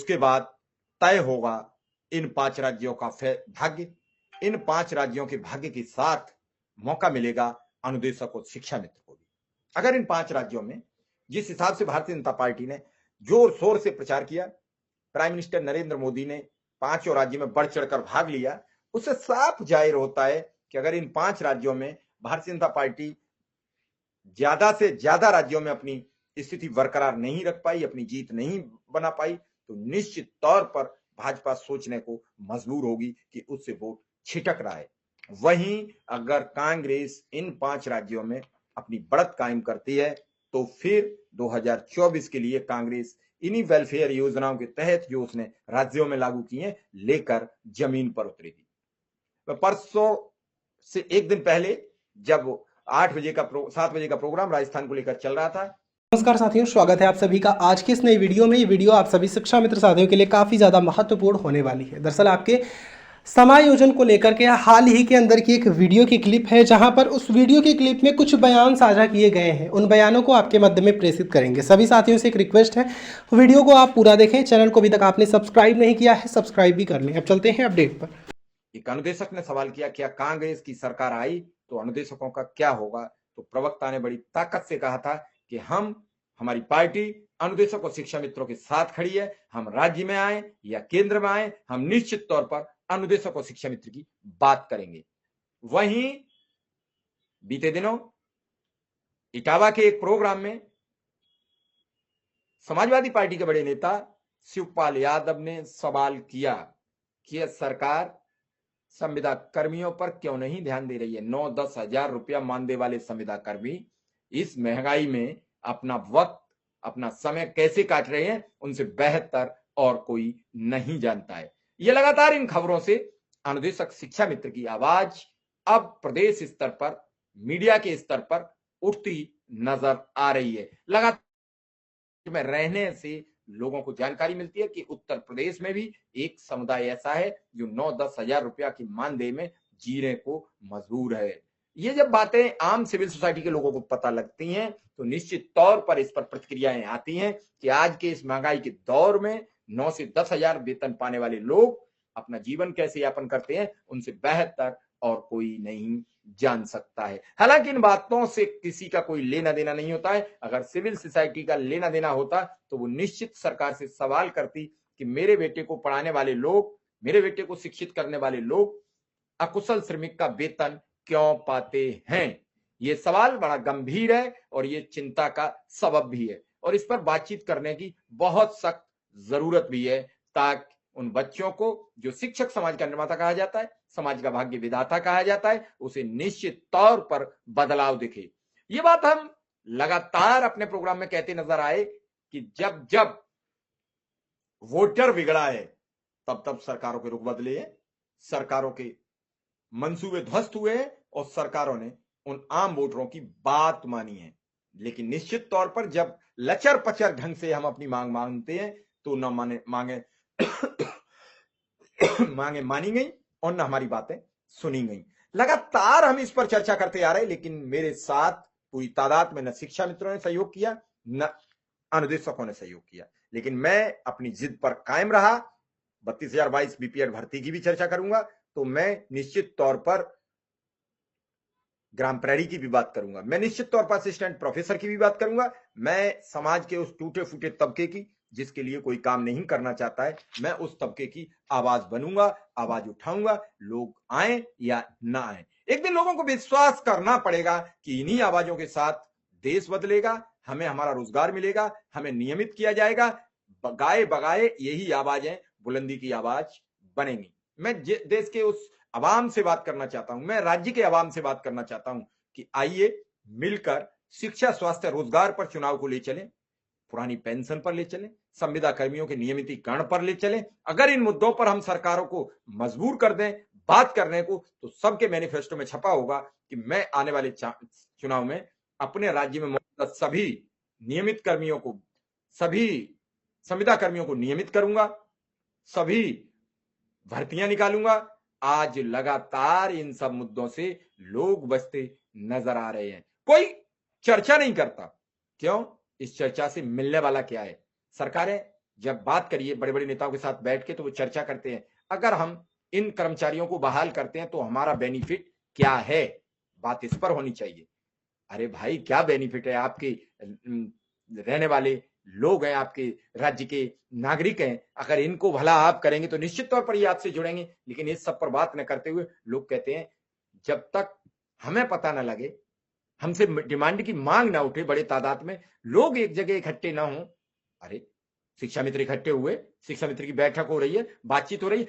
उसके बाद तय होगा इन 5 राज्यों का भाग्य। इन 5 राज्यों के भाग्य के साथ मौका मिलेगा अनुदेशक और शिक्षा मित्र को भी। अगर इन 5 राज्यों में जिस हिसाब से भारतीय जनता पार्टी ने जोर शोर से प्रचार किया, प्राइम मिनिस्टर नरेंद्र मोदी ने 5 राज्यों में बढ़ चढ़कर भाग लिया, उससे साफ जाहिर होता है कि अगर इन 5 राज्यों में भारतीय जनता पार्टी ज्यादा से ज्यादा राज्यों में अपनी स्थिति बरकरार नहीं रख पाई, अपनी जीत नहीं बना पाई, तो निश्चित तौर पर भाजपा सोचने को मजबूर होगी कि उससे वोट छिटक रहा है। वहीं अगर कांग्रेस इन 5 राज्यों में अपनी बढ़त कायम करती है तो फिर 2024 के लिए कांग्रेस इन्हीं वेलफेयर योजनाओं के तहत जो उसने राज्यों में लागू की हैं लेकर जमीन पर उतरेगी। परसों से एक दिन पहले जब 7 बजे का प्रोग्राम राजस्थान को लेकर चल रहा था। नमस्कार साथियों, स्वागत है आप सभी का आज की इस नई वीडियो में। ये वीडियो आप सभी शिक्षा मित्र साथियों के लिए काफ़ी ज़्यादा महत्वपूर्ण होने वाली है। दरअसल आपके समायोजन को लेकर के हाल ही के अंदर की एक वीडियो की क्लिप है, जहां पर उस वीडियो की क्लिप में कुछ बयान साझा किए गए हैं। उन बयानों को आपके मध्य में प्रेषित करेंगे। सभी साथियों से एक रिक्वेस्ट है, वीडियो को आप पूरा देखें। चैनल को अभी तक आपने सब्सक्राइब नहीं किया है, सब्सक्राइब भी कर लें। अब चलते हैं अपडेट पर। एक अनुदेशक ने सवाल किया, क्या कांग्रेस की सरकार आई तो अनुदेशकों का क्या होगा? तो प्रवक्ता ने बड़ी ताकत से कहा था कि हमारी पार्टी अनुदेशक और शिक्षा मित्रों के साथ खड़ी है। हम राज्य में आए या केंद्र में आए, हम निश्चित तौर पर अनुदेशक और शिक्षा मित्र की बात करेंगे। वहीं बीते दिनों इटावा के एक प्रोग्राम में समाजवादी पार्टी के बड़े नेता शिवपाल यादव ने सवाल किया कि सरकार संविदा कर्मियों पर क्यों नहीं ध्यान दे रही है। 9-10 हजार रुपया मानदेय वाले संविदा कर्मी इस महंगाई में अपना वक्त, अपना समय कैसे काट रहे हैं, उनसे बेहतर और कोई नहीं जानता है। ये लगातार इन खबरों से अनुदेशक शिक्षा मित्र की आवाज अब प्रदेश स्तर पर, मीडिया के स्तर पर उठती नजर आ रही है। लगातार में रहने से लोगों को जानकारी मिलती है कि उत्तर प्रदेश में भी एक समुदाय ऐसा है जो 9-10 हजार रुपया की मानदेय में जीने को मजबूर है। ये जब बातें आम सिविल सोसाइटी के लोगों को पता लगती हैं तो निश्चित तौर पर इस पर प्रतिक्रियाएं आती हैं कि आज के इस महंगाई के दौर में 9 से 10 हजार वेतन पाने वाले लोग अपना जीवन कैसे यापन करते हैं, उनसे बेहतर और कोई नहीं जान सकता है। हालांकि इन बातों से किसी का कोई लेना देना नहीं होता है। अगर सिविल सोसाइटी का लेना देना होता तो वो निश्चित सरकार से सवाल करती कि मेरे बेटे को पढ़ाने वाले लोग, मेरे बेटे को शिक्षित करने वाले लोग अकुशल श्रमिक का वेतन क्यों पाते हैं। ये सवाल बड़ा गंभीर है और ये चिंता का सबब भी है और इस पर बातचीत करने की बहुत सख्त जरूरत भी है, ताकि उन बच्चों को जो शिक्षक समाज का निर्माता कहा जाता है, समाज का भाग्य विधाता कहा जाता है, उसे निश्चित तौर पर बदलाव दिखे। ये बात हम लगातार अपने प्रोग्राम में कहते नजर आए कि जब जब वोटर बिगड़ा है तब तब सरकारों के रुख बदले हैं, सरकारों के मंसूबे ध्वस्त हुए हैं और सरकारों ने उन आम वोटरों की बात मानी है। लेकिन निश्चित तौर पर जब लचर पचर ढंग से हम अपनी मांग मांगते हैं तो न मांगे मांगे मानी गई और न हमारी बातें सुनी गई। लगातार हम इस पर चर्चा करते आ रहे, लेकिन मेरे साथ पूरी तादाद में न शिक्षा मित्रों ने सहयोग किया, न अनुदेशकों ने सहयोग किया। लेकिन मैं अपनी जिद पर कायम रहा। 32,022 बीपीएड भर्ती की भी चर्चा करूंगा, तो मैं निश्चित तौर पर ग्राम प्रैरी की भी बात करूंगा, मैं निश्चित तौर पर असिस्टेंट प्रोफेसर की भी बात करूंगा, मैं समाज के उस टूटे फूटे तबके की जिसके लिए कोई काम नहीं करना चाहता है, मैं उस तबके की आवाज बनूंगा, आवाज उठाऊंगा, लोग आए या ना आए। एक दिन लोगों को विश्वास करना पड़ेगा कि इन्हीं आवाजों के साथ देश बदलेगा, हमें हमारा रोजगार मिलेगा, हमें नियमित किया जाएगा। गाए बगाए यही आवाजें बुलंदी की आवाज बनेंगी। मैं देश के उस आवाम से बात करना चाहता हूं, मैं राज्य के आवाम से बात करना चाहता हूं कि आइए मिलकर शिक्षा, स्वास्थ्य, रोजगार पर चुनाव को ले चलें, पुरानी पेंशन पर ले चलें, संविदा कर्मियों के नियमितीकरण पर ले चलें। अगर इन मुद्दों पर हम सरकारों को मजबूर कर दें बात करने को, तो सबके मैनिफेस्टो में छपा होगा कि मैं आने वाले चुनाव में अपने राज्य में मौजूद सभी नियमित कर्मियों को, सभी संविदा कर्मियों को नियमित करूंगा, सभी भर्तियां निकालूंगा। आज लगातार इन सब मुद्दों से लोग बचते नजर आ रहे हैं, कोई चर्चा नहीं करता। क्यों? इस चर्चा से मिलने वाला क्या है? सरकारें जब बात करिए बड़े बड़े नेताओं के साथ बैठ के तो वो चर्चा करते हैं। अगर हम इन कर्मचारियों को बहाल करते हैं तो हमारा बेनिफिट क्या है, बात इस पर होनी चाहिए। अरे भाई क्या बेनिफिट है, आपके रहने वाले लोग हैं, आपके राज्य के नागरिक हैं, अगर इनको भला आप करेंगे तो निश्चित तौर पर ये आपसे जुड़ेंगे। लेकिन इस सब पर बात न करते हुए लोग कहते हैं जब तक हमें पता न लगे, हमसे डिमांड की मांग ना उठे, बड़े तादाद में लोग एक जगह इकट्ठे ना हो। अरे शिक्षा मित्र इकट्ठे हुए, शिक्षा मित्र की बैठक हो रही है, बातचीत हो रही है,